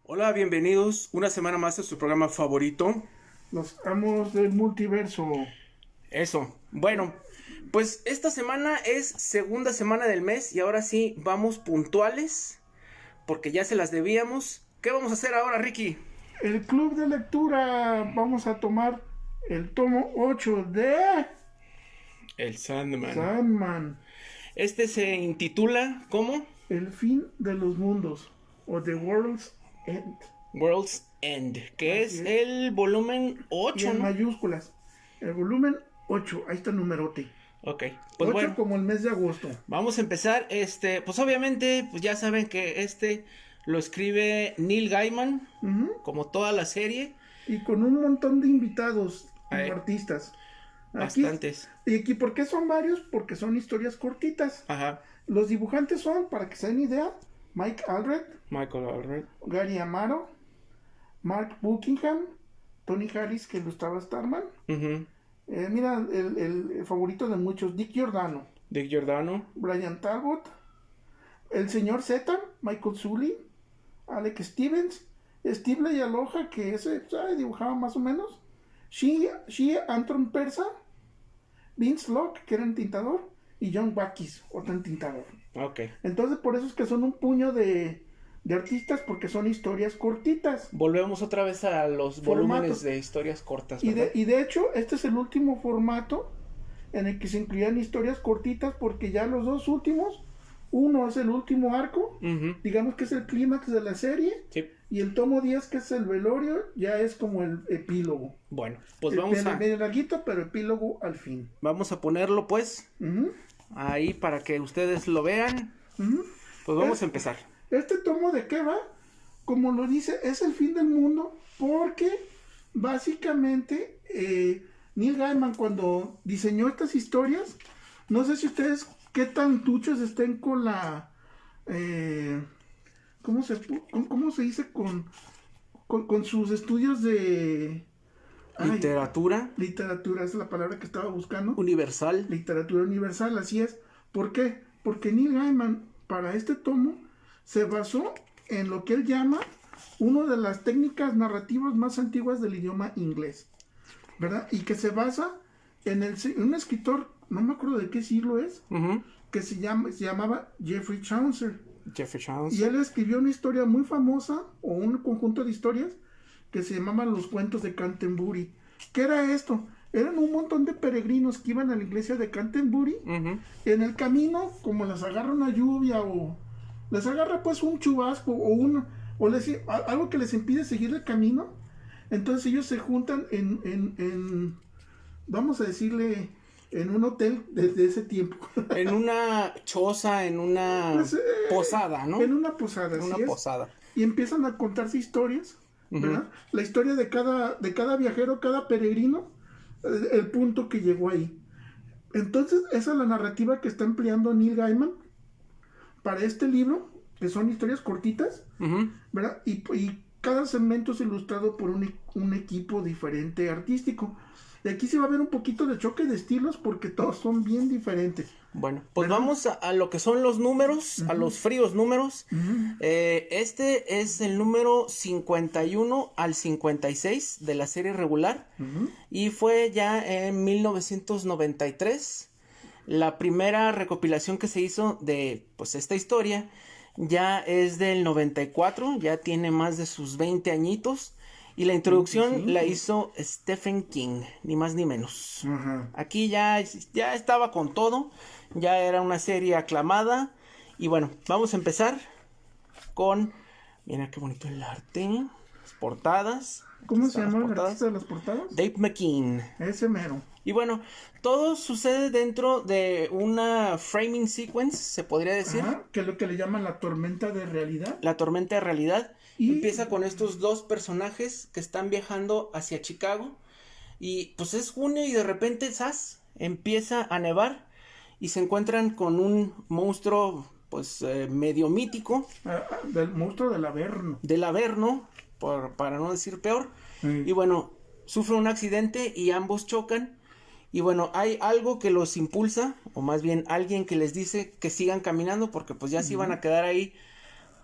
Hola, bienvenidos una semana más a su programa favorito. Los amos del multiverso. Eso, bueno, pues esta semana es segunda semana del mes y ahora sí vamos puntuales porque ya se las debíamos. ¿Qué vamos a hacer ahora, Ricky? El club de lectura. Vamos a tomar el tomo 8 de El Sandman. Sandman. Este se intitula ¿cómo? El fin de los mundos. O The World's End. World's End, que Así es es. el volumen Y 8, en ¿no? mayúsculas. El volumen 8. Ahí está el numerote. Ok, pues 8 bueno, como el mes de agosto. vamos a empezar. Pues obviamente, pues ya saben que lo escribe Neil Gaiman, Ujú. como toda la serie. Y con un montón de invitados y Ay, artistas. bastantes. Y aquí, ¿por qué son varios? Porque son historias cortitas. Ajá. Los dibujantes son, para que se den idea, Mike Allred, Michael Allred. Gary Amaro, Mark Buckingham, Tony Harris, que ilustraba Starman. Ujú. Mira, el favorito de muchos, Dick Giordano, Dick Giordano. Brian Talbot, el señor Z, Michael Sully, Alex Stevens, Steve Aloha, que ese dibujaba más o menos, Shea Anton Persa, Vince Locke, que era entintador, y John Bakis, otro entintador. Ok. Entonces, por eso es que son un puño de artistas, porque son historias cortitas. Volvemos otra vez a los volúmenes Formatos. de historias cortas, Y ¿verdad? de hecho, este es el último formato en el que se incluían historias cortitas, porque ya los dos últimos, uno es el último arco, Ujú. digamos que es el clímax de la serie, Sí. y el tomo 10, que es el velorio, ya es como el epílogo. Bueno, pues vamos a Medio larguito, pero epílogo al fin. ponerlo pues Ujú, ahí para que ustedes lo vean. ujú. Pues vamos a empezar. Este tomo, ¿de qué va? Como lo dice, es el fin del mundo, porque básicamente Neil Gaiman, cuando diseñó estas historias, no sé si ustedes qué tan tuchos estén con la ¿cómo se dice? Con sus estudios de Literatura literatura, esa es la palabra que estaba buscando. universal. Literatura universal, así es. ¿Por qué? Porque Neil Gaiman, para este tomo, se basó en lo que él llama una de las técnicas narrativas más antiguas del idioma inglés, ¿verdad? Y que se basa en un escritor, no me acuerdo de qué siglo es, Ujú. que se llamaba Geoffrey Chaucer. Jeffrey Y Chaucer. él escribió una historia muy famosa, o un conjunto de historias, que se llamaban los cuentos de Canterbury. ¿Qué era esto? Eran un montón de peregrinos que iban a la iglesia de Canterbury. Ujú. En el camino, como les agarra una lluvia o les agarra pues un chubasco o algo que les impide seguir el camino, entonces ellos se juntan vamos a decirle, en un hotel desde ese tiempo. En una choza, en una Pues, posada, ¿no? En una posada, En una así es. posada. Y empiezan a contarse historias, ¿verdad? La historia de cada viajero, cada peregrino, el punto que llegó ahí. Entonces, esa es la narrativa que está empleando Neil Gaiman para este libro, que son historias cortitas, Ujú. ¿verdad? Y cada segmento es ilustrado por un equipo diferente artístico. Y aquí se va a ver un poquito de choque de estilos porque todos son bien diferentes. Bueno, pues ¿Verdad? vamos a lo que son los números, a los fríos números. Ujú. Este es el número 51 al 56 de la serie regular Ujú. y fue ya en 1993 la primera recopilación que se hizo de pues esta historia. Ya es del 94, ya tiene más de sus 20 añitos. Y la introducción 25. la hizo Stephen King, ni más ni menos. Ajá. Aquí ya estaba con todo, ya era una serie aclamada. Y bueno, vamos a empezar con, mira qué bonito el arte, las portadas. ¿Cómo Aquí se están las llama el portadas. artista de las portadas? Dave McKean. Ese mero. Y bueno, todo sucede dentro de una framing sequence, se podría decir. Ajá, que es lo que le llaman la tormenta de realidad. La tormenta de realidad. Y- Empieza con estos dos personajes que están viajando hacia Chicago. Y pues es junio y de repente, ¡zas!, empieza a nevar. Y se encuentran con un monstruo, pues medio mítico, Del monstruo del Averno. del Averno, para no decir peor. Sí. Y bueno, sufre un accidente y ambos chocan. Y bueno, hay algo que los impulsa, o más bien alguien que les dice que sigan caminando, porque pues ya se iban a quedar ahí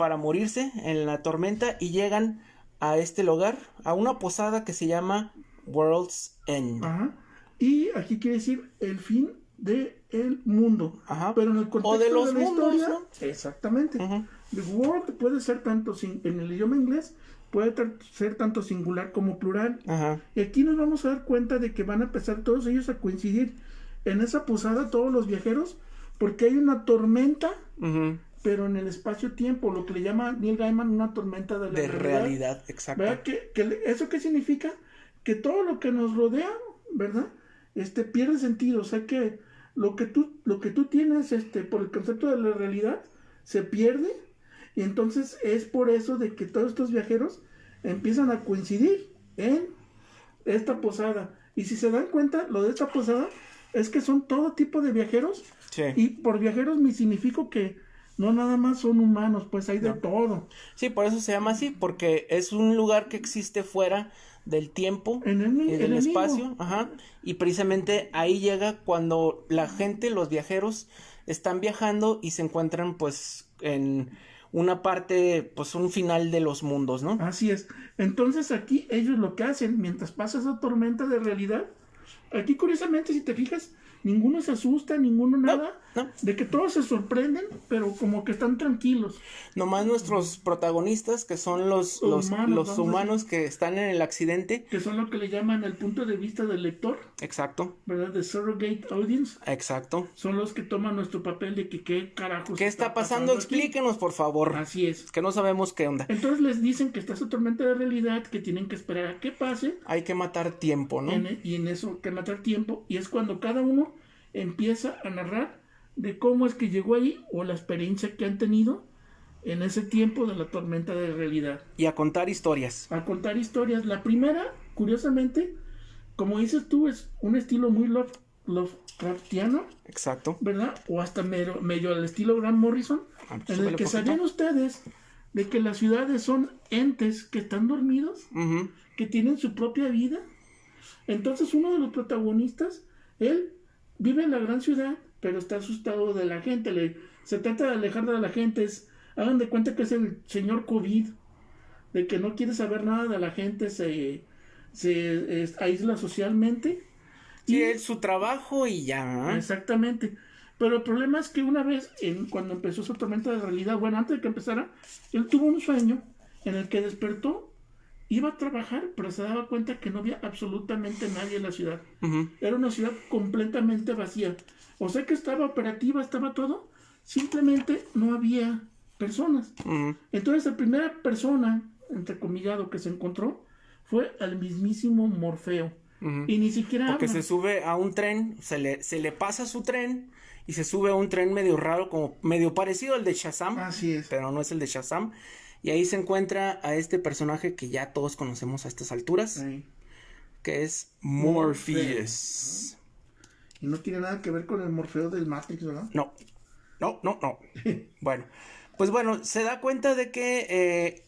para morirse en la tormenta y llegan a este lugar, a una posada que se llama World's End. Ajá. Y aquí quiere decir el fin del mundo. Ajá. Pero en el contexto O de los la mundos, historia, ¿no? exactamente. Ujú. The world puede ser tanto en el idioma inglés, puede ser tanto singular como plural. Ajá. Y aquí nos vamos a dar cuenta de que van a empezar todos ellos a coincidir en esa posada, todos los viajeros, porque hay una tormenta, Ujú. pero en el espacio-tiempo, lo que le llama Neil Gaiman una tormenta de la De realidad, exacto. ¿Verdad? ¿Eso qué significa? Que todo lo que nos rodea, ¿verdad? Pierde sentido. O sea que lo que tú tienes por el concepto de la realidad se pierde. Y entonces es por eso de que todos estos viajeros empiezan a coincidir en esta posada. Y si se dan cuenta, lo de esta posada es que son todo tipo de viajeros. Sí. Y por viajeros me significo que no nada más son humanos, pues hay de No. todo. Sí, por eso se llama así, porque es un lugar que existe fuera del tiempo En el y del limbo. espacio, ajá, y precisamente ahí llega cuando la gente, los viajeros, están viajando y se encuentran pues en una parte, pues un final de los mundos, ¿no? Así es. Entonces aquí ellos lo que hacen, mientras pasa esa tormenta de realidad, aquí curiosamente si te fijas, ninguno se asusta, ninguno nada, no. de que todos se sorprenden, pero como que están tranquilos. Nomás nuestros protagonistas, que son los Humanos, vamos a humanos que están en el accidente. Que son lo que le llaman el punto de vista del lector, Exacto, ¿verdad? De surrogate audience. exacto. Son los que toman nuestro papel de que qué carajos ¿Qué está pasando? aquí. Explíquenos, por favor. Así es. Que no sabemos qué onda. Entonces les dicen que está su tormenta de realidad, que tienen que esperar a que pase. Hay que matar tiempo, ¿no? Y en eso que matar tiempo. Y es cuando cada uno empieza a narrar de cómo es que llegó ahí o la experiencia que han tenido en ese tiempo de la tormenta de realidad. Y a contar historias. A contar historias. La primera, curiosamente, como dices tú, es un estilo muy Lovecraftiano, Exacto. ¿verdad? O hasta medio al estilo Grant Morrison, Ah, pues en el súbele que poquito. sabían ustedes de que las ciudades son entes que están dormidos, Ujú. que tienen su propia vida. Entonces uno de los protagonistas, él vive en la gran ciudad, pero está asustado de la gente. Se trata de alejar de la gente. Hagan de cuenta que es el señor COVID, de que no quiere saber nada de la gente, se aísla socialmente. Sí, Y- es su trabajo y ya. Exactamente. Pero el problema es que una vez, cuando empezó su tormenta de realidad, bueno, antes de que empezara, él tuvo un sueño en el que despertó, iba a trabajar, pero se daba cuenta que no había absolutamente nadie en la ciudad. Ujú. Era una ciudad completamente vacía. O sea que estaba operativa, estaba todo, simplemente no había personas. Ujú. Entonces la primera persona, entrecomillado, que se encontró fue al mismísimo Morfeo. Ujú. Y ni siquiera Porque habla. se sube a un tren, se le pasa su tren y se sube a un tren medio raro, como medio parecido al de Shazam, Así es. pero no es el de Shazam. Y ahí se encuentra a este personaje que ya todos conocemos a estas alturas, Sí. que es Morpheus. Y no tiene nada que ver con el Morfeo del Matrix, ¿verdad? No. Bueno, pues bueno, se da cuenta de que,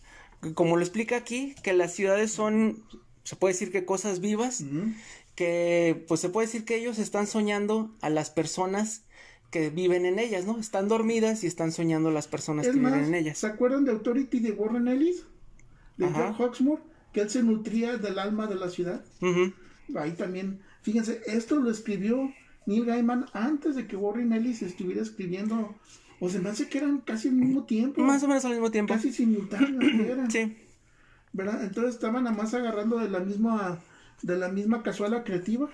como lo explica aquí, que las ciudades son, se puede decir que cosas vivas, Ujú. que pues se puede decir que ellos están soñando a las personas que viven en ellas, ¿no? Están dormidas y están soñando a las personas Es que viven más, en ellas. ¿se acuerdan de Authority de Warren Ellis? De Ajá. John Hawksmoor, que él se nutría del alma de la ciudad. Ujú. Ahí también, fíjense, esto lo escribió Neil Gaiman antes de que Warren Ellis estuviera escribiendo, o se me hace que eran casi al mismo tiempo. Más o menos al mismo tiempo. Casi simultáneos eran. Sí. ¿Verdad? Entonces estaban nada más agarrando de la misma cazuela creativa,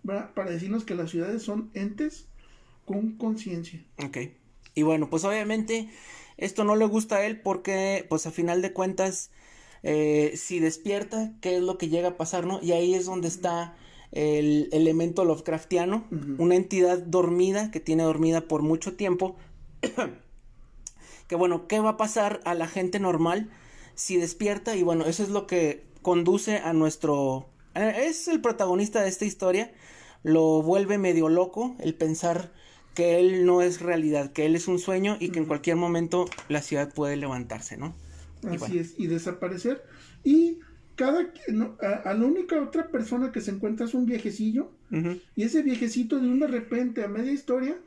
¿verdad? Para decirnos que las ciudades son entes con conciencia. Ok. Y bueno, pues obviamente esto no le gusta a él porque, pues a final de cuentas, si despierta, ¿qué es lo que llega a pasar, no? Y ahí es donde está el elemento Lovecraftiano, una entidad dormida, que tiene dormida por mucho tiempo. Que bueno, ¿qué va a pasar a la gente normal si despierta? Y bueno, eso es lo que conduce a nuestro... es el protagonista de esta historia. Lo vuelve medio loco el pensar que él no es realidad, que él es un sueño y que en cualquier momento la ciudad puede levantarse, ¿no? Así bueno. es, y desaparecer. Y a la única otra persona que se encuentra es un viejecillo, Ujú. y ese viejecito de repente, a media historia,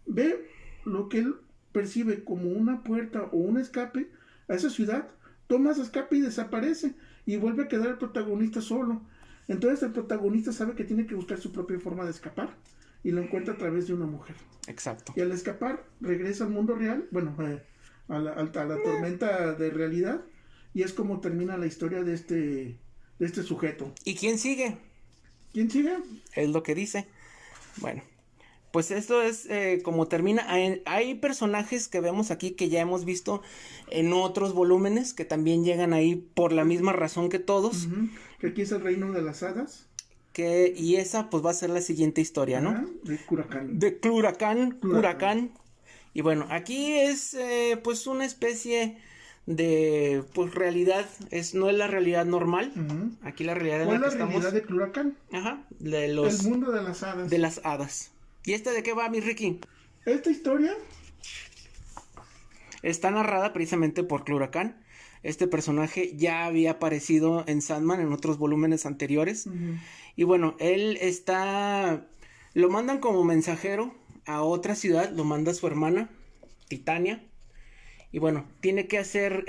ve lo que él percibe como una puerta o un escape a esa ciudad, toma ese escape y desaparece y vuelve a quedar el protagonista solo. Entonces el protagonista sabe que tiene que buscar su propia forma de escapar y lo encuentra a través de una mujer. Exacto. Y al escapar regresa al mundo real, bueno, a la tormenta de realidad, y es como termina la historia de este sujeto. ¿Y quién sigue? ¿Quién sigue? Es lo que dice. Bueno, pues esto es como termina. Hay personajes que vemos aquí que ya hemos visto en otros volúmenes que también llegan ahí por la misma razón que todos. Uh-huh. Que aquí es el reino de las hadas. Y esa pues va a ser la siguiente historia, ¿no? De Curacan. De Curacan. Y bueno, aquí es pues una especie de pues realidad, no es la realidad normal. Uh-huh. Aquí la realidad en ¿Cuál la es que la realidad estamos. de Curacan? Ajá, El mundo de las hadas. de las hadas. ¿Y esta de qué va, mi Ricky? Esta historia Está narrada precisamente por Curacan. Este personaje ya había aparecido en Sandman en otros volúmenes anteriores. uh-huh. Y bueno, lo mandan como mensajero a otra ciudad, lo manda su hermana, Titania. Y bueno, tiene que hacer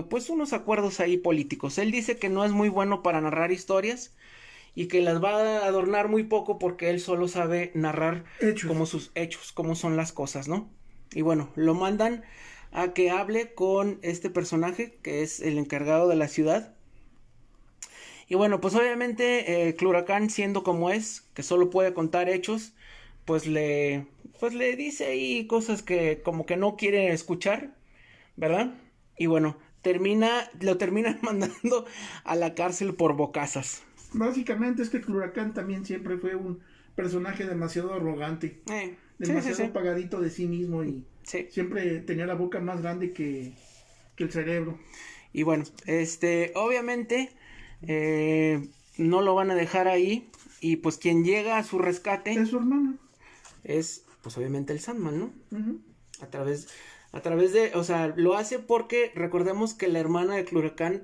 pues unos acuerdos ahí políticos. Él dice que no es muy bueno para narrar historias y que las va a adornar muy poco porque él solo sabe narrar como sus hechos, cómo son las cosas, ¿no? Y bueno, lo mandan a que hable con este personaje que es el encargado de la ciudad. Y bueno, pues obviamente Curacan, siendo como es, que solo puede contar hechos, pues le dice ahí cosas que como que no quiere escuchar, ¿verdad? Y bueno, lo terminan mandando a la cárcel por bocazas. Básicamente es que Curacan también siempre fue un personaje demasiado arrogante, demasiado pagadito de sí mismo y siempre tenía la boca más grande que el cerebro. Y bueno, obviamente no lo van a dejar ahí y pues quien llega a su rescate es su hermana. Es pues obviamente el Sandman, ¿no? Uh-huh. A través de, o sea, lo hace porque recordemos que la hermana de Curacan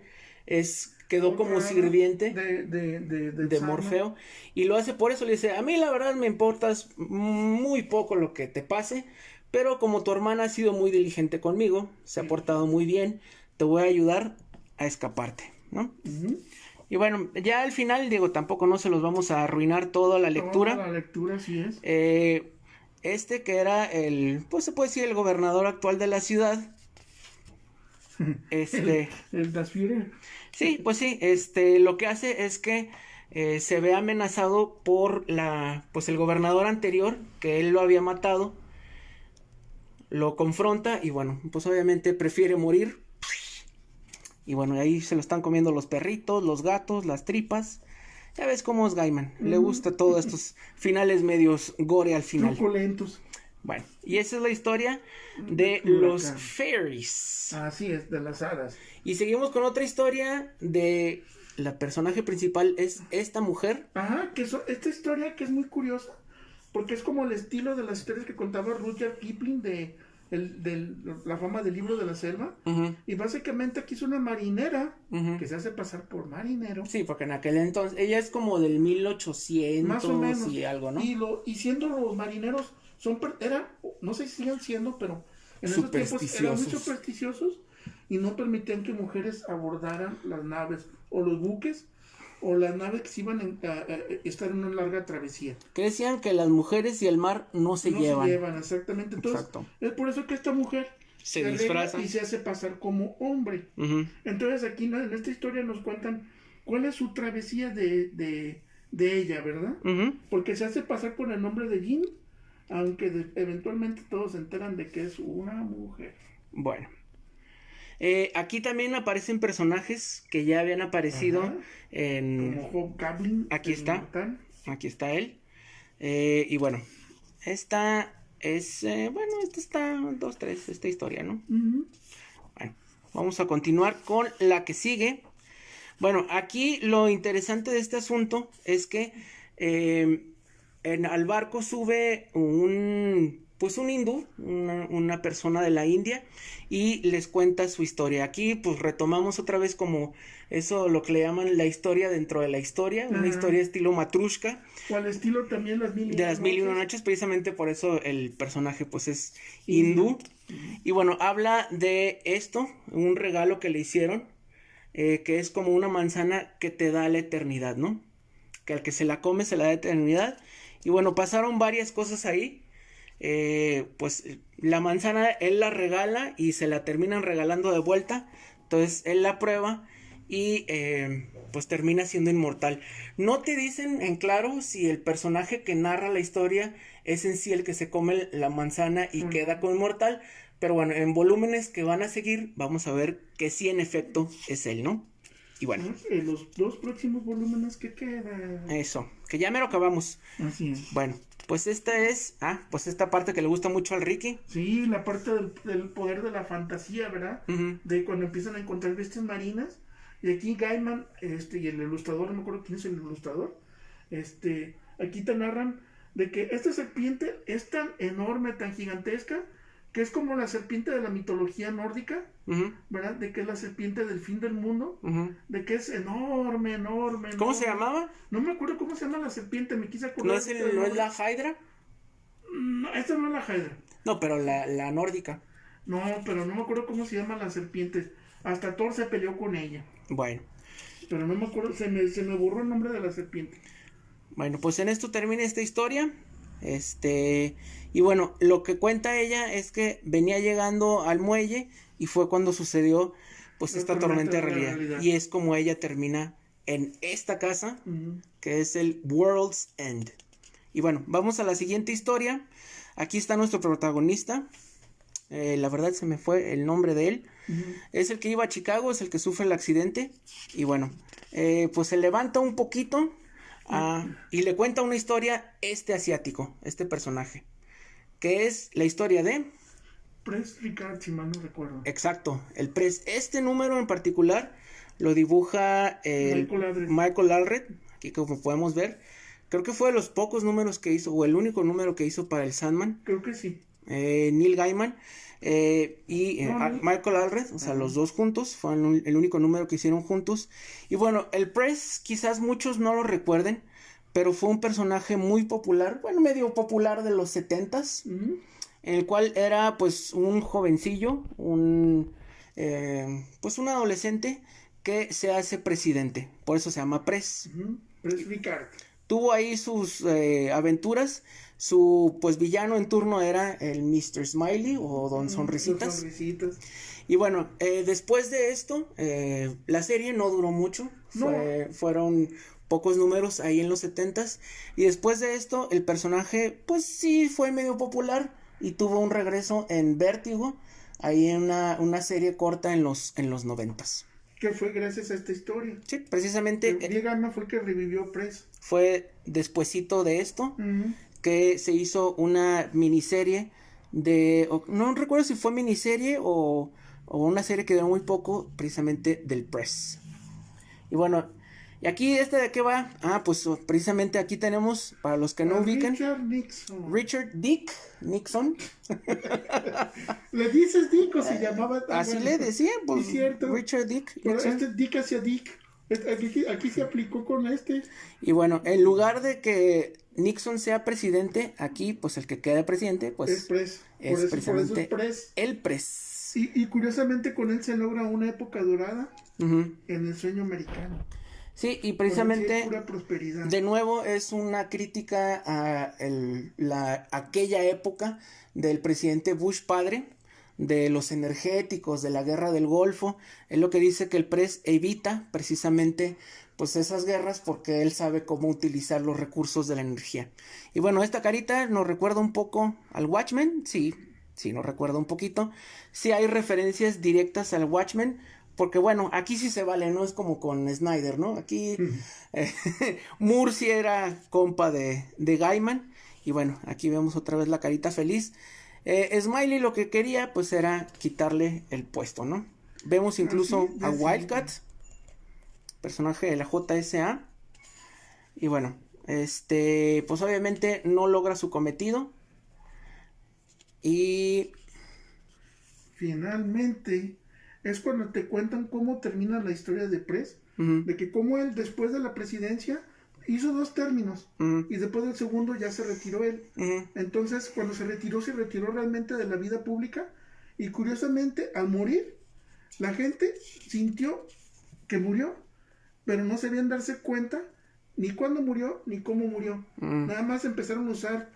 quedó como sirviente de Morfeo y lo hace por eso. Le dice, a mí la verdad me importas muy poco lo que te pase, pero como tu hermana ha sido muy diligente conmigo, se ha portado muy bien, te voy a ayudar a escaparte, ¿no? Uh-huh. Y bueno, ya al final, digo, tampoco no se los vamos a arruinar toda la lectura. Toda la lectura, sí es. Que era pues se puede decir el gobernador actual de la ciudad. El Das Führer. Sí, pues sí, lo que hace es que se ve amenazado por pues el gobernador anterior, que él lo había matado, lo confronta y bueno, pues obviamente prefiere morir. Y bueno, ahí se lo están comiendo los perritos, los gatos, las tripas. Ya ves cómo es Gaiman, le gusta todos estos finales medios gore al final. Truculentos. Bueno, y esa es la historia de los fairies. Así es, de las hadas. Y seguimos con otra historia de la personaje principal, es esta mujer. Ajá, esta historia que es muy curiosa, porque es como el estilo de las historias que contaba Rudyard Kipling de la fama del libro de la selva. Uh-huh. Y básicamente aquí es una marinera uh-huh. que se hace pasar por marinero. Sí, porque en aquel entonces, ella es como del 1800 más o menos, y algo, ¿no? Y siendo los marineros, no sé si siguen siendo, pero en esos tiempos eran muy supersticiosos y no permitían que mujeres abordaran las naves o los buques o las naves que se iban a estar en una larga travesía. Que decían que las mujeres y el mar no se llevan. No se llevan, exactamente. Entonces, es por eso que esta mujer se disfraza y se hace pasar como hombre. Uh-huh. Entonces aquí en esta historia nos cuentan cuál es su travesía de ella, ¿verdad? Uh-huh. Porque se hace pasar por el nombre de Jean, aunque eventualmente todos se enteran de que es una mujer. Bueno. Aquí también aparecen personajes que ya habían aparecido. Ajá. Como Hobgoblin. Aquí está él. Y bueno, esta está 2-3 esta historia, ¿no? Uh-huh. Bueno, vamos a continuar con la que sigue. Bueno, aquí lo interesante de este asunto es que al barco sube un pues un hindú, una persona de la India, y les cuenta su historia. Aquí pues retomamos otra vez como eso, lo que le llaman la historia dentro de la historia, una historia estilo Matrushka. O al estilo también de las mil y una noches, precisamente por eso el personaje pues es hindú. Y bueno, habla de esto, un regalo que le hicieron, que es como una manzana que te da la eternidad, ¿no? Que al que se la come se la da eternidad. Y bueno, pasaron varias cosas ahí. Pues la manzana él la regala y se la terminan regalando de vuelta. Entonces él la prueba y pues termina siendo inmortal. No te dicen en claro si el personaje que narra la historia es en sí el que se come la manzana y queda como inmortal. Pero bueno, en volúmenes que van a seguir vamos a ver que sí en efecto es él, ¿no? Y bueno. En los 2 próximos volúmenes que quedan. Eso, que ya mero acabamos. Así es. Bueno, pues esta es, pues esta parte que le gusta mucho al Ricky. Sí, la parte del poder de la fantasía, ¿verdad? De cuando empiezan a encontrar bestias marinas. Y aquí Gaiman, y el ilustrador, no me acuerdo quién es el ilustrador, aquí te narran de que esta serpiente es tan enorme, tan gigantesca, que es como la serpiente de la mitología nórdica, ¿verdad? De que es la serpiente del fin del mundo, de que es enorme, enorme. ¿Cómo se llamaba? No me acuerdo cómo se llama la serpiente, me quise acordar. ¿No es la Hydra? No, esta no es la Hydra. No, pero la nórdica. No, pero no me acuerdo cómo se llama la serpiente. Hasta Thor se peleó con ella. Bueno. Pero no me acuerdo, se me borró el nombre de la serpiente. Bueno, pues en esto termina esta historia. Y bueno, lo que cuenta ella es que venía llegando al muelle y fue cuando sucedió pues esta tormenta de realidad. Y es como ella termina en esta casa, que es el World's End. Y bueno, vamos a la siguiente historia. Aquí está nuestro protagonista. La verdad se me fue el nombre de él. Es el que iba a Chicago, es el que sufre el accidente. Y bueno, pues se levanta un poquito y le cuenta una historia asiático, este personaje, que es la historia de Press Ricard, si mal no recuerdo. Exacto, el Press. Este número en particular lo dibuja Michael Allred, aquí como podemos ver. Creo que fue de los pocos números que hizo, o el único número que hizo para el Sandman. Creo que sí. Neil Gaiman Michael Allred, o sea, los dos juntos, fue el único número que hicieron juntos. Y bueno, el Press, quizás muchos no lo recuerden, pero fue un personaje muy popular, bueno, medio popular de los 70s, en el cual era pues un jovencillo, pues un adolescente que se hace presidente, por eso se llama Press. Press Ricard. Tuvo ahí sus aventuras. Su pues villano en turno era el Mr. Smiley o Don Sonrisitas. Y bueno, después de esto, la serie no duró mucho. Fueron pocos números ahí en los 70s. Y después de esto, el personaje pues sí fue medio popular y tuvo un regreso en Vértigo, ahí en una serie corta en los 90s. Que fue gracias a esta historia. Sí, precisamente. Gaiman fue el que revivió Press. Fue despuesito de esto que se hizo una miniserie no recuerdo si fue miniserie o una serie que duró muy poco, precisamente del Press. Y bueno, y aquí ¿de qué va? Pues precisamente aquí tenemos, para los que no ubican, Richard Dick Nixon. ¿Le dices Dick o se llamaba? Así le decían, pues, es cierto. Richard Dick Pero Nixon. Dick hacia Dick. Aquí se aplicó con este. Y bueno, en lugar de que Nixon sea presidente, aquí pues el que queda presidente pues es Press. Es precisamente por eso es Press. El Press. Y curiosamente con él se logra una época dorada en el sueño americano. Sí, y precisamente pura prosperidad. De nuevo es una crítica a aquella época del presidente Bush padre, de los energéticos, de la guerra del Golfo. Es lo que dice que el Press evita precisamente pues esas guerras porque él sabe cómo utilizar los recursos de la energía. Y bueno, esta carita nos recuerda un poco al Watchmen, sí, nos recuerda un poquito. Sí hay referencias directas al Watchmen, porque bueno, aquí sí se vale, no es como con Snyder, ¿no? Aquí Moore sí era compa de Gaiman. Y bueno, aquí vemos otra vez la carita feliz. Smiley lo que quería pues era quitarle el puesto, ¿no? Vemos incluso a Wildcat, personaje de la JSA. Y bueno, pues obviamente no logra su cometido. Y finalmente es cuando te cuentan cómo termina la historia de Press, de que como él después de la presidencia hizo 2 términos y después del segundo ya se retiró él. Entonces cuando se retiró realmente de la vida pública y curiosamente al morir la gente sintió que murió, pero no sabían darse cuenta ni cuándo murió ni cómo murió. Nada más empezaron a usar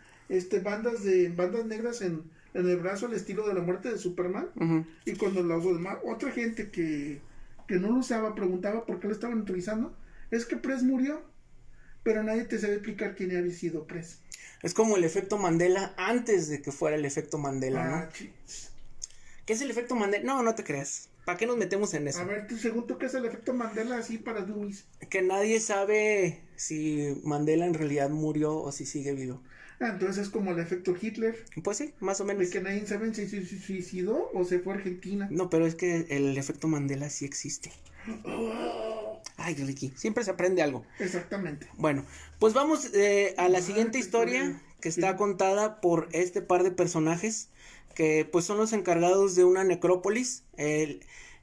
bandas negras en el brazo al estilo de la muerte de Superman. Y cuando otra gente que no lo usaba preguntaba por qué lo estaban utilizando, es que Press murió, pero nadie te sabe explicar quién había sido Press. Es como el efecto Mandela antes de que fuera el efecto Mandela, ¿no? ¿Qué es el efecto Mandela? No, no te creas. ¿Para qué nos metemos en eso? A ver, según tú, ¿qué es el efecto Mandela así para dummies? Que nadie sabe si Mandela en realidad murió o si sigue vivo. Entonces es como el efecto Hitler. Pues sí, más o menos. De que nadie sabe si se suicidó o se fue a Argentina. No, pero es que el efecto Mandela sí existe. Ay, Ricky, siempre se aprende algo. Exactamente. Bueno, pues vamos a la siguiente historia que está contada por este par de personajes que pues son los encargados de una necrópolis.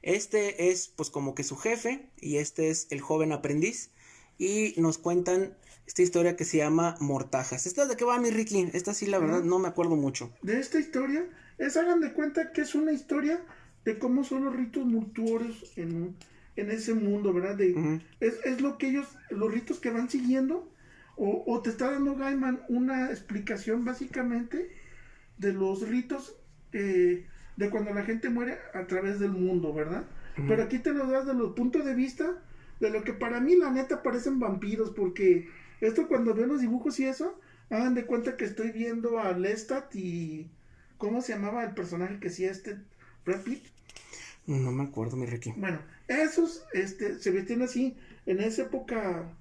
Este es pues como que su jefe y este es el joven aprendiz y nos cuentan esta historia que se llama Mortajas. ¿Esta de qué va, mi Ricky? Esta sí, la verdad, no me acuerdo mucho. De esta historia, hagan de cuenta que es una historia de cómo son los ritos mortuorios en ese mundo, ¿verdad? Es lo que los ritos que van siguiendo, o te está dando Gaiman una explicación básicamente de los ritos de cuando la gente muere a través del mundo, ¿verdad? Pero aquí te lo das de los puntos de vista de lo que para mí la neta parecen vampiros, porque esto cuando veo los dibujos y eso, hagan de cuenta que estoy viendo a Lestat y ¿cómo se llamaba el personaje que hacía Brad Pitt? No me acuerdo, mi Ricky. Bueno, esos se vestían así en esa época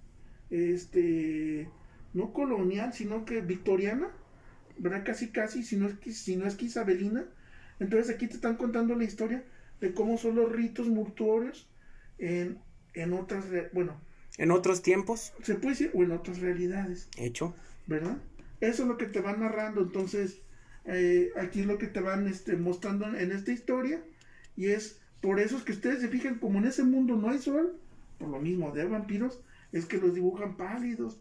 no colonial, sino que victoriana, ¿verdad? Casi, si no es que isabelina. Entonces aquí te están contando la historia de cómo son los ritos mortuorios en otras, en otros tiempos. Se puede decir, o en otras realidades. Hecho. ¿Verdad? Eso es lo que te van narrando. Entonces, aquí es lo que te van mostrando en esta historia. Y es por eso es que ustedes se fijan, como en ese mundo no hay sol, por lo mismo de vampiros, es que los dibujan pálidos.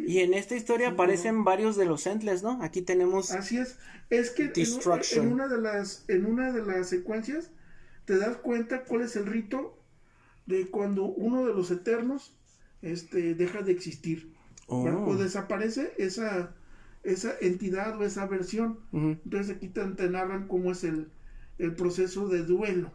Y en esta historia aparecen varios de los Endless, ¿no? Aquí tenemos. Así es que en una de las secuencias te das cuenta cuál es el rito de cuando uno de los eternos deja de existir, o desaparece esa entidad o esa versión. Entonces aquí te narran cómo es el proceso de duelo.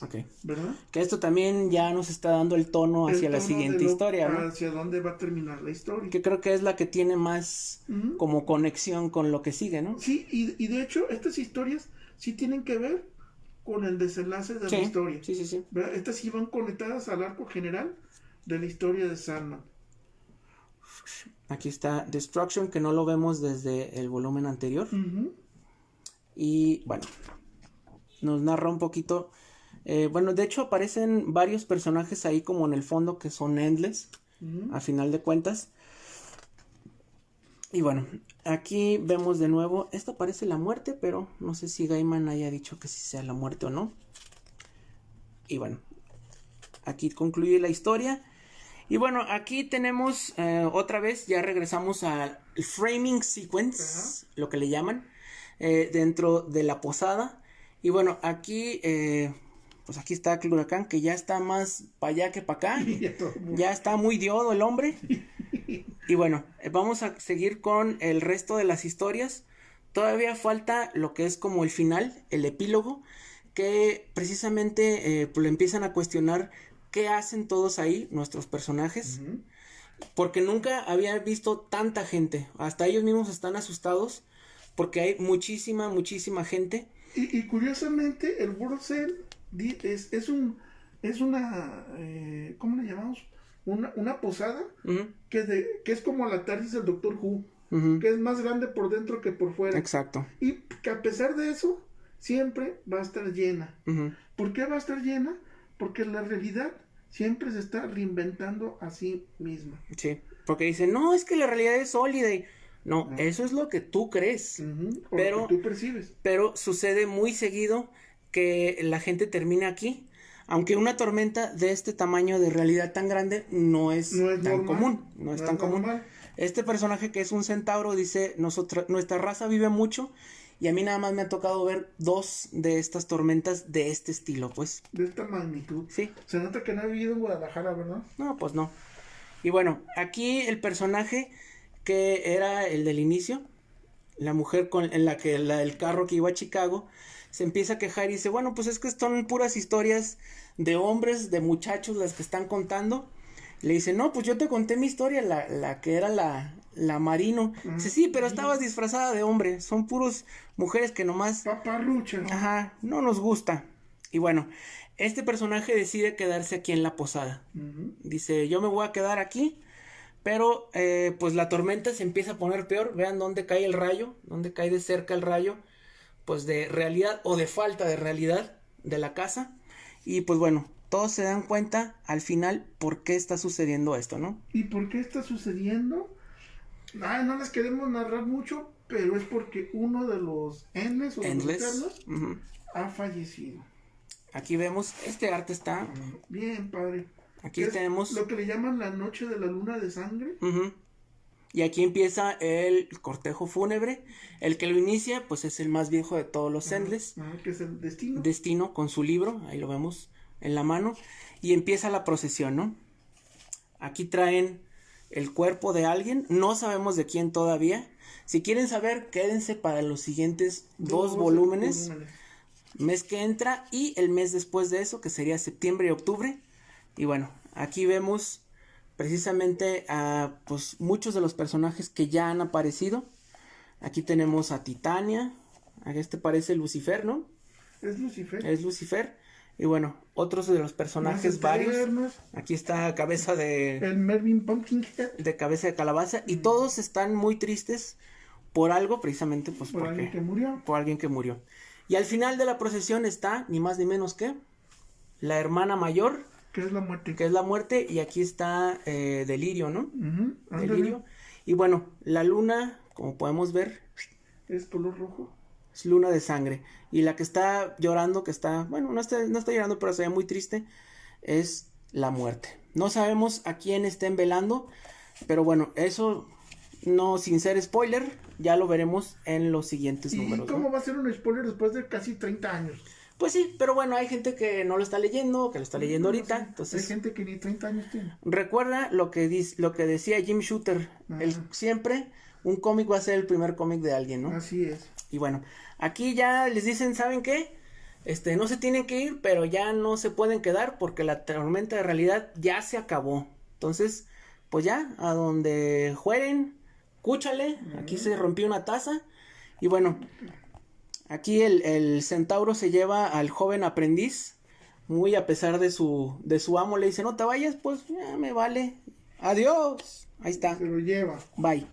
Okay. ¿Verdad? Que esto también ya nos está dando el tono hacia la siguiente historia, ¿no? Hacia dónde va a terminar la historia. Que creo que es la que tiene más como conexión con lo que sigue, ¿no? Sí, y de hecho estas historias sí tienen que ver con el desenlace de la historia. Sí. ¿Verdad? Estas sí van conectadas al arco general de la historia de Sandman. Aquí está Destruction, que no lo vemos desde el volumen anterior. Y bueno, nos narra un poquito. De hecho aparecen varios personajes ahí como en el fondo que son Endless, a final de cuentas. Y bueno, aquí vemos de nuevo, esto parece la muerte, pero no sé si Gaiman haya dicho que sí sea la muerte o no. Y bueno, aquí concluye la historia. Y bueno, aquí tenemos otra vez, ya regresamos al framing sequence, lo que le llaman, dentro de la posada. Y bueno, aquí... pues aquí está Cluracán, que ya está más para allá que para acá. Ya está muy diodo el hombre. Y bueno, vamos a seguir con el resto de las historias. Todavía falta lo que es como el final, el epílogo, que precisamente pues le empiezan a cuestionar qué hacen todos ahí, nuestros personajes. Porque nunca había visto tanta gente. Hasta ellos mismos están asustados porque hay muchísima gente. Y curiosamente el World Cell es una ¿cómo le llamamos? Una posada que es como la TARDIS del Doctor Who, que es más grande por dentro que por fuera. Exacto. Y que a pesar de eso siempre va a estar llena. ¿Por qué va a estar llena? Porque la realidad siempre se está reinventando a sí misma. Sí, porque dicen, no, es que la realidad es sólida. Y No, eso es lo que tú crees. O pero, lo que tú percibes. Pero sucede muy seguido que la gente termina aquí. Aunque una tormenta de este tamaño, de realidad tan grande, no es tan normal, común. No es tan común. Normal. Este personaje, que es un centauro, dice: nuestra raza vive mucho. Y a mí nada más me ha tocado ver 2 de estas tormentas de este estilo, pues. De esta magnitud. Sí. Se nota que no ha vivido en Guadalajara, ¿verdad? No, pues no. Y bueno, aquí el personaje que era el del inicio, la mujer el carro que iba a Chicago, se empieza a quejar y dice: bueno, pues es que son puras historias de hombres, de muchachos las que están contando. Le dice: no, pues yo te conté mi historia, la que era la Marino. Dice: sí, pero estabas disfrazada de hombre, son puros mujeres que nomás... Paparrucha. Ajá, no nos gusta. Y bueno, este personaje decide quedarse aquí en la posada. Dice: yo me voy a quedar aquí. Pero pues la tormenta se empieza a poner peor. Vean dónde cae el rayo, dónde cae de cerca el rayo, pues de realidad o de falta de realidad de la casa. Y pues bueno, todos se dan cuenta al final por qué está sucediendo esto, ¿no? ¿Y por qué está sucediendo? No les queremos narrar mucho, pero es porque uno de los Endless o de los Eternos ha fallecido. Aquí vemos, este arte está... bien padre. Aquí tenemos... lo que le llaman la noche de la luna de sangre. Y aquí empieza el cortejo fúnebre. El que lo inicia, pues es el más viejo de todos los Endless. Que es el Destino. Destino, con su libro, ahí lo vemos en la mano. Y empieza la procesión, ¿no? Aquí traen el cuerpo de alguien. No sabemos de quién todavía. Si quieren saber, quédense para los siguientes 2 volúmenes. Mes que entra y el mes después de eso, que sería septiembre y octubre. Y bueno, aquí vemos precisamente a pues muchos de los personajes que ya han aparecido. Aquí tenemos a Titania. A este parece Lucifer, ¿no? Es Lucifer. Es Lucifer. Y bueno, otros de los personajes varios. Aquí está cabeza de... el Mervyn Pumpkinhead. De cabeza de calabaza. Y todos están muy tristes por algo, precisamente pues por alguien que murió. Por alguien que murió. Y al final de la procesión está, ni más ni menos que, la hermana mayor. Que es la muerte. Que es la muerte. Y aquí está Delirio, ¿no? Delirio. Y bueno, la luna, como podemos ver, es color rojo. Es luna de sangre. Y la que está llorando, que está... bueno, no está llorando, pero se ve muy triste, es la muerte. No sabemos a quién estén velando. Pero bueno, eso no, sin ser spoiler, ya lo veremos en los siguientes números. ¿Y cómo va a ser un spoiler después de casi 30 años? Pues sí, pero bueno, hay gente que no lo está leyendo, que lo está leyendo ahorita. Sí. Entonces, hay gente que ni 30 años tiene. Recuerda lo que decía Jim Shooter. Siempre un cómic va a ser el primer cómic de alguien, ¿no? Así es. Y bueno, aquí ya les dicen: ¿saben qué? No se tienen que ir, pero ya no se pueden quedar porque la tormenta de realidad ya se acabó. Entonces, pues ya, a donde jueguen, cúchale. Aquí se rompió una taza. Y bueno, aquí el centauro se lleva al joven aprendiz, muy a pesar de su amo. Le dice: no te vayas, pues ya me vale. Adiós. Ahí está. Se lo lleva. Bye.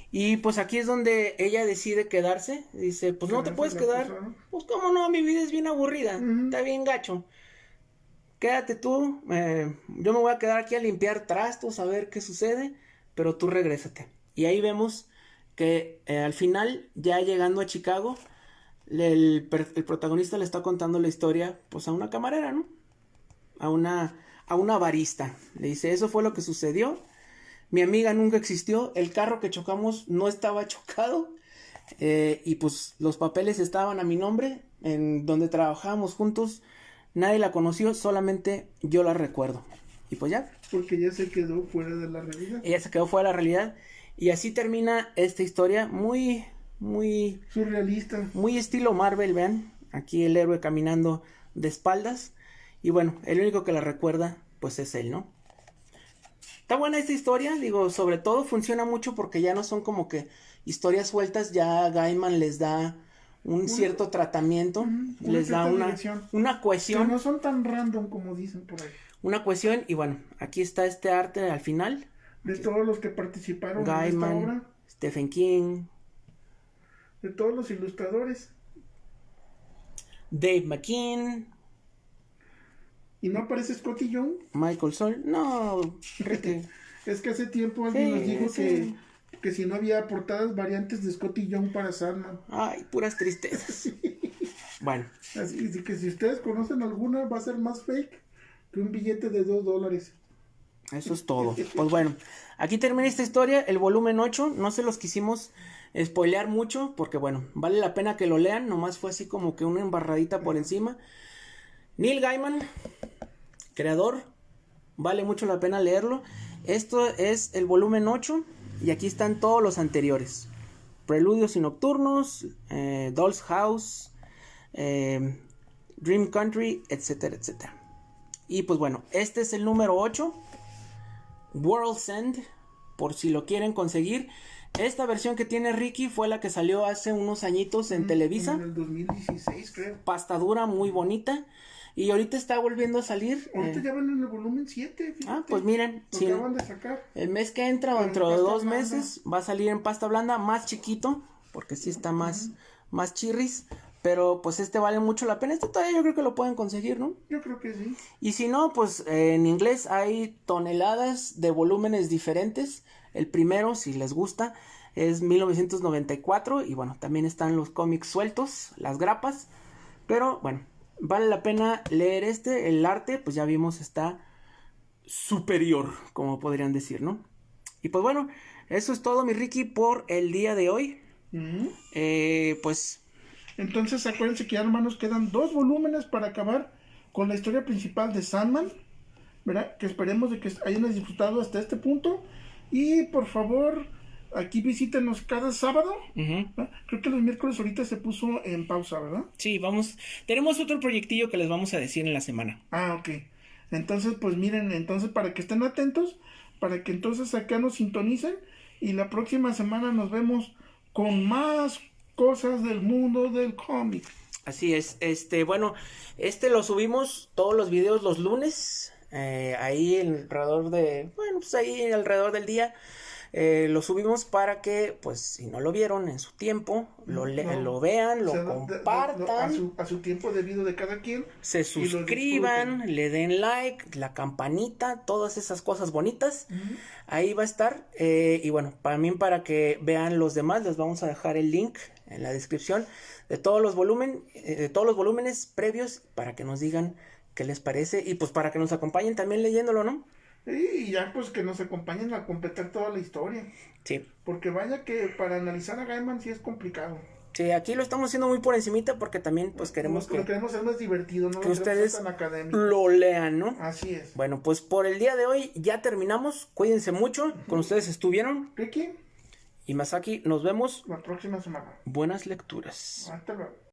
Y pues aquí es donde ella decide quedarse. Dice: pues no te puedes quedar. Pues cómo no, mi vida es bien aburrida. Está bien gacho. Quédate tú. Yo me voy a quedar aquí a limpiar trastos, a ver qué sucede. Pero tú regrésate. Y ahí vemos que al final, ya llegando a Chicago, el protagonista le está contando la historia pues a una camarera, ¿no? A una barista. Le dice: eso fue lo que sucedió. Mi amiga nunca existió. El carro que chocamos no estaba chocado. Y pues los papeles estaban a mi nombre. En donde trabajábamos juntos. Nadie la conoció. Solamente yo la recuerdo. Y pues ya. Porque ya se quedó fuera de la realidad. Ella se quedó fuera de la realidad. Y así termina esta historia. Muy surrealista. Muy estilo Marvel, vean. Aquí el héroe caminando de espaldas. Y bueno, el único que la recuerda pues es él, ¿no? Está buena esta historia, digo, sobre todo funciona mucho porque ya no son como que historias sueltas, ya Gaiman les da un cierto tratamiento, les da una cohesión. Que no son tan random como dicen por ahí. Una cohesión, y bueno, aquí está este arte al final. De todos los que participaron Gaiman, en esta obra. Stephen King. De todos los ilustradores. Dave McKean. ¿Y no aparece Scotty Young? Michael Sol. No, Ricky. Es que hace tiempo alguien nos dijo que que si no había portadas variantes de Scott y Young para Sandman. Ay, puras tristezas. Bueno. Así que si ustedes conocen alguna, va a ser más fake que un billete de $2. Eso es todo. Pues bueno, aquí termina esta historia, el volumen 8. No se los quisimos spoilear mucho porque bueno, vale la pena que lo lean. Nomás fue así como que una embarradita por encima. Neil Gaiman, creador, vale mucho la pena leerlo. Esto es el volumen 8 y aquí están todos los anteriores. Preludios y Nocturnos, Doll's House, Dream Country, etcétera, etcétera. Y pues bueno, este es el número 8, World's End, por si lo quieren conseguir. Esta versión que tiene Ricky fue la que salió hace unos añitos en Televisa. En el 2016, creo. Pasta dura, muy bonita. Y ahorita está volviendo a salir. Ahorita ya van en el volumen 7, fíjate. Pues miren, lo acaban de sacar. El mes que entra o dentro de 2 meses va a salir en pasta blanda, más chiquito, porque sí está más chirris. Pero pues este vale mucho la pena. Este todavía yo creo que lo pueden conseguir, ¿no? Yo creo que sí. Y si no, pues en inglés hay toneladas de volúmenes diferentes. El primero, si les gusta, es 1994. Y bueno, también están los cómics sueltos, las grapas. Pero bueno, vale la pena leer este. El arte, pues ya vimos, está superior, como podrían decir, ¿no? Y pues bueno, eso es todo, mi Ricky, por el día de hoy. Pues... Entonces acuérdense que ya nomás nos quedan 2 volúmenes para acabar con la historia principal de Sandman, ¿verdad? Que esperemos de que hayan disfrutado hasta este punto. Y por favor, aquí visítenos cada sábado. Creo que los miércoles ahorita se puso en pausa, ¿verdad? Sí, tenemos otro proyectillo que les vamos a decir en la semana. Ok. Entonces, pues miren, entonces para que estén atentos, para que entonces acá nos sintonicen y la próxima semana nos vemos con más cosas del mundo del cómic. Así es, bueno, lo subimos todos los videos los lunes, ahí alrededor del día, lo subimos para que, pues, si no lo vieron en su tiempo, lo vean, lo compartan. A su tiempo debido de cada quien. Se suscriban, le den like, la campanita, todas esas cosas bonitas. Ahí va a estar. Y bueno, para que vean los demás, les vamos a dejar el link en la descripción de todos los volúmenes previos para que nos digan qué les parece y pues para que nos acompañen también leyéndolo, ¿no? Y ya pues que nos acompañen a completar toda la historia. Sí. Porque vaya que para analizar a Gaiman sí es complicado. Sí, aquí lo estamos haciendo muy por encimita porque también pues queremos lo queremos hacer más divertido, no que lo ustedes tan académico. Lo lean, ¿no? Así es. Bueno, pues por el día de hoy ya terminamos. Cuídense mucho. Con ustedes estuvieron Ricky y Masaki. Nos vemos la próxima semana. Buenas lecturas. Hasta luego.